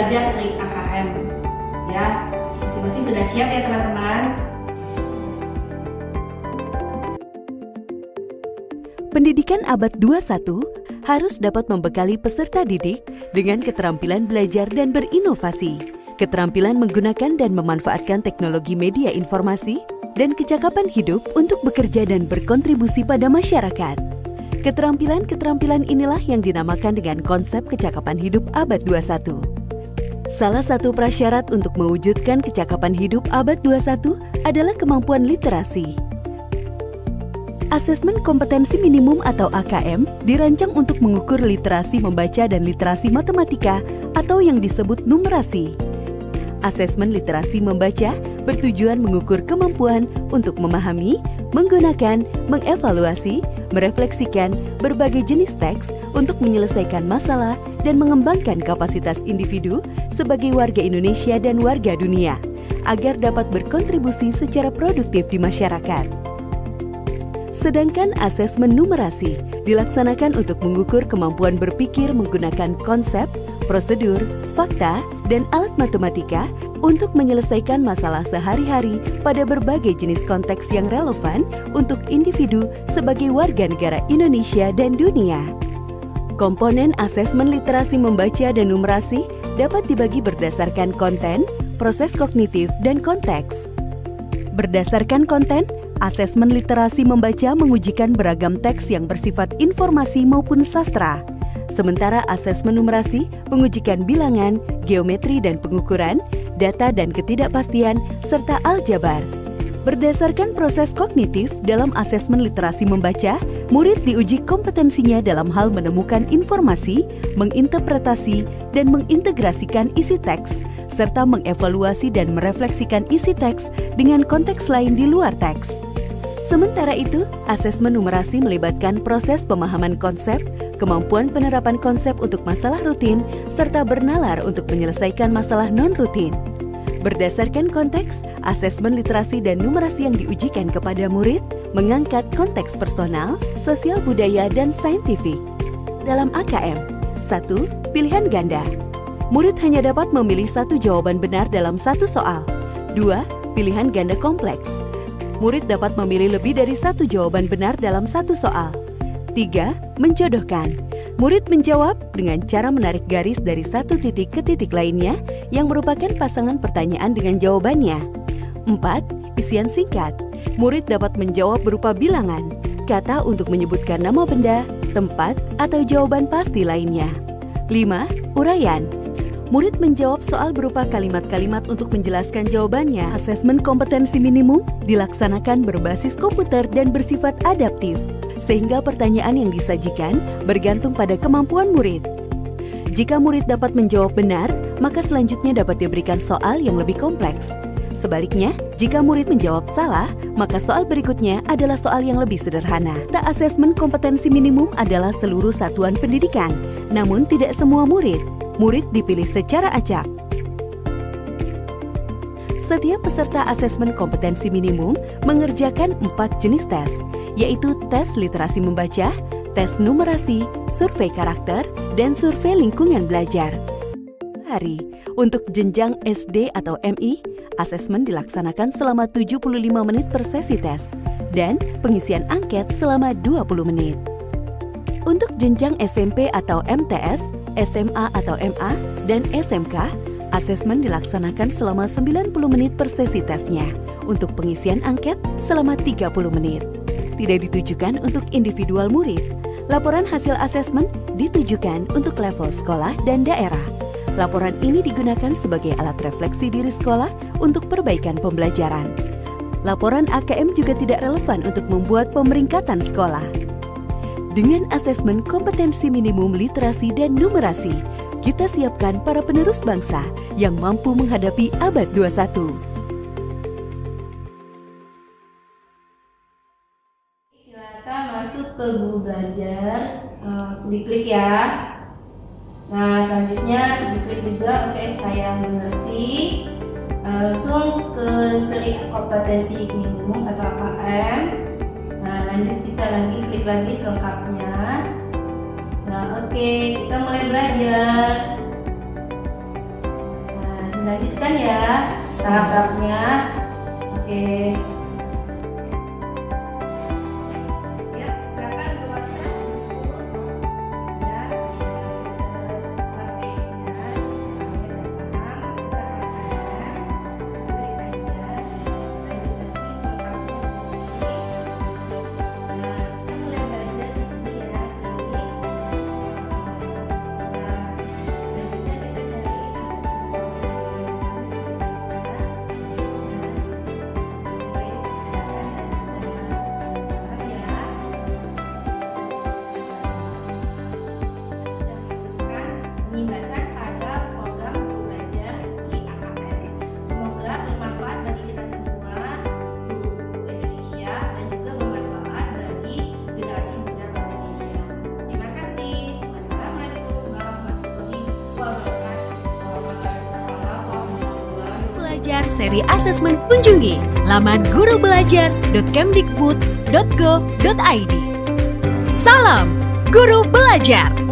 belajar Seri AKM. Ya, masing-masing sudah siap ya teman-teman? Pendidikan abad 21 harus dapat membekali peserta didik dengan keterampilan belajar dan berinovasi, keterampilan menggunakan dan memanfaatkan teknologi media informasi, dan kecakapan hidup untuk bekerja dan berkontribusi pada masyarakat. Keterampilan-keterampilan inilah yang dinamakan dengan konsep kecakapan hidup abad 21. Salah satu prasyarat untuk mewujudkan kecakapan hidup abad 21 adalah kemampuan literasi. Asesmen kompetensi minimum atau AKM dirancang untuk mengukur literasi membaca dan literasi matematika atau yang disebut numerasi. Asesmen literasi membaca bertujuan mengukur kemampuan untuk memahami, menggunakan, mengevaluasi, merefleksikan berbagai jenis teks untuk menyelesaikan masalah dan mengembangkan kapasitas individu sebagai warga Indonesia dan warga dunia agar dapat berkontribusi secara produktif di masyarakat. Sedangkan asesmen numerasi dilaksanakan untuk mengukur kemampuan berpikir menggunakan konsep, prosedur, fakta, dan alat matematika untuk menyelesaikan masalah sehari-hari pada berbagai jenis konteks yang relevan untuk individu sebagai warga negara Indonesia dan dunia. Komponen asesmen literasi membaca dan numerasi dapat dibagi berdasarkan konten, proses kognitif, dan konteks. Berdasarkan konten, asesmen literasi membaca mengujikan beragam teks yang bersifat informasi maupun sastra. Sementara asesmen numerasi mengujikan bilangan, geometri dan pengukuran, data dan ketidakpastian, serta aljabar. Berdasarkan proses kognitif dalam asesmen literasi membaca, murid diuji kompetensinya dalam hal menemukan informasi, menginterpretasi, dan mengintegrasikan isi teks, serta mengevaluasi dan merefleksikan isi teks dengan konteks lain di luar teks. Sementara itu, asesmen numerasi melibatkan proses pemahaman konsep, kemampuan penerapan konsep untuk masalah rutin, serta bernalar untuk menyelesaikan masalah non-rutin. Berdasarkan konteks, asesmen literasi dan numerasi yang diujikan kepada murid mengangkat konteks personal, sosial budaya, dan saintifik. Dalam AKM, 1. Pilihan ganda. Murid hanya dapat memilih satu jawaban benar dalam satu soal. 2. Pilihan ganda kompleks. Murid dapat memilih lebih dari satu jawaban benar dalam satu soal. 3. Menjodohkan. Murid menjawab dengan cara menarik garis dari satu titik ke titik lainnya yang merupakan pasangan pertanyaan dengan jawabannya. 4. Isian singkat. Murid dapat menjawab berupa bilangan, kata untuk menyebutkan nama benda, tempat, atau jawaban pasti lainnya. 5. Uraian. Murid menjawab soal berupa kalimat-kalimat untuk menjelaskan jawabannya. Asesmen kompetensi minimum dilaksanakan berbasis komputer dan bersifat adaptif, sehingga pertanyaan yang disajikan bergantung pada kemampuan murid. Jika murid dapat menjawab benar, maka selanjutnya dapat diberikan soal yang lebih kompleks. Sebaliknya, jika murid menjawab salah, maka soal berikutnya adalah soal yang lebih sederhana. Asesmen kompetensi minimum adalah seluruh satuan pendidikan, namun tidak semua murid. Murid dipilih secara acak. Setiap peserta asesmen kompetensi minimum mengerjakan 4 jenis tes, yaitu tes literasi membaca, tes numerasi, survei karakter, dan survei lingkungan belajar. Hari untuk jenjang SD atau MI, asesmen dilaksanakan selama 75 menit per sesi tes, dan pengisian angket selama 20 menit. Untuk jenjang SMP atau MTS, SMA atau MA, dan SMK, asesmen dilaksanakan selama 90 menit per sesi tesnya, untuk pengisian angket selama 30 menit. Tidak ditujukan untuk individual murid. Laporan hasil asesmen ditujukan untuk level sekolah dan daerah. Laporan ini digunakan sebagai alat refleksi diri sekolah untuk perbaikan pembelajaran. Laporan AKM juga tidak relevan untuk membuat pemeringkatan sekolah. Dengan asesmen kompetensi minimum literasi dan numerasi, kita siapkan para penerus bangsa yang mampu menghadapi abad 21. Silakan masuk ke Google Belajar, diklik ya. Nah, selanjutnya diklik juga, oke, saya mengerti. Langsung ke seri kompetensi minimum atau AKM. Nah, lanjut kita lagi klik lagi selengkapnya. Nah, oke, kita mulai belajar. Dilanjutkan ya tahap-tahapnya. Oke. Ya, silakan keluarkan buku ya, pakainya, penyimbasan pada program Guru Belajar Sri KKN. Semoga bermanfaat bagi kita semua, guru Indonesia, dan juga bermanfaat bagi generasi muda bangsa Indonesia. Terima kasih. Wassalamualaikum warahmatullahi wabarakatuh. Belajar seri asesmen, kunjungi laman gurubelajar.kemdikbud.go.id. Salam Guru Belajar.